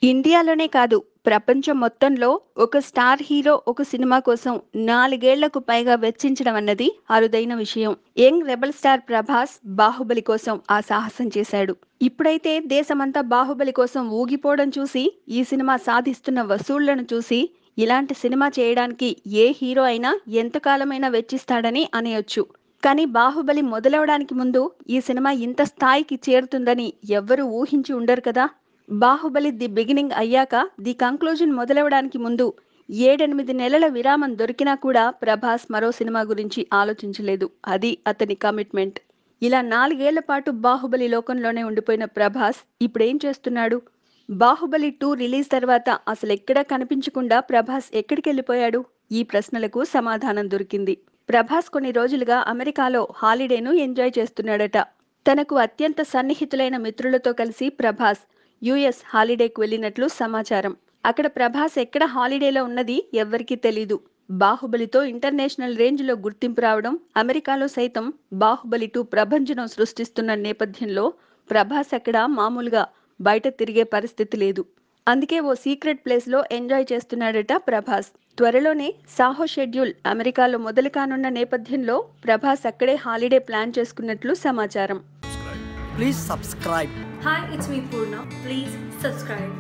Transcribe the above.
ఇండియాలోనే కాదు, ప్రపంచం మొత్తంలో ఒక స్టార్ హీరో ఒక సినిమా కోసం 4 ఏళ్లకు పైగా వెచ్చించడం అన్నది అరుదైన విషయం. Young rebel star Prabhas 'Baahubali' కోసం ఆ సాహసం చేశాడు. ఇప్పుడైతే దేశమంతా 'బాహుబలి' కోసం ఊగిపోవడం చూసి, ఈ సినిమా సాధిస్తున్న వసూళ్లను చూసి ఇలాంటి సినిమా చేయడానికి ఏ హీరో అయినా ఎంతకాలమైనా వెచ్చిస్తాడని అనేయొచ్చు. కానీ 'బాహుబలి' మొదలవడానికి ముందు ఈ సినిమా ఇంత స్థాయికి చేరుతుందని ఎవ్వరూ ఊహించి ఉండరు కదా! 'బాహుబలి ది బిగినింగ్' అయ్యాక 'ది కంక్లూజన్' మొదలవడానికి ముందు 7, 8 నెలల విరామం దొరికినా కూడా ప్రభాస్ మరో సినిమా గురించి ఆలోచించలేదు. అది అతని కమిట్మెంట్. ఇలా 4 ఏళ్ల పాటు 'బాహుబలి' లోకంలోనే ఉండిపోయిన ప్రభాస్ ఇప్పుడేం చేస్తున్నాడు? 'బాహుబలి 2' రిలీజ్ తర్వాత అసలెక్కడా కనిపించకుండా ప్రభాస్ ఎక్కడికెళ్లిపోయాడు? ఈ ప్రశ్నలకు సమాధానం దొరికింది. ప్రభాస్ కొన్ని రోజులుగా అమెరికాలో హాలిడేను ఎంజాయ్ చేస్తున్నాడట. తనకు అత్యంత సన్నిహితులైన మిత్రులతో కలిసి ప్రభాస్ యుఎస్ హాలిడేకు వెళ్లినట్లు సమాచారం. అక్కడ ప్రభాస్ ఎక్కడ హాలిడేలో ఉన్నది ఎవ్వరికీ తెలీదు. 'బాహుబలి'తో ఇంటర్నేషనల్ రేంజ్లో గుర్తింపు రావడం, అమెరికాలో సైతం 'బాహుబలి 2' ప్రభంజనం సృష్టిస్తున్న నేపథ్యంలో ప్రభాస్ అక్కడ మామూలుగా బయట తిరిగే పరిస్థితి లేదు. అందుకే ఓ సీక్రెట్ ప్లేస్లో ఎంజాయ్ చేస్తున్నాడట ప్రభాస్. త్వరలోనే 'సాహో' షెడ్యూల్ అమెరికాలో మొదలు కానున్న నేపథ్యంలో ప్రభాస్ అక్కడే హాలిడే ప్లాన్ చేసుకున్నట్లు సమాచారం. Please subscribe. Hi, it's me Purna. Please subscribe.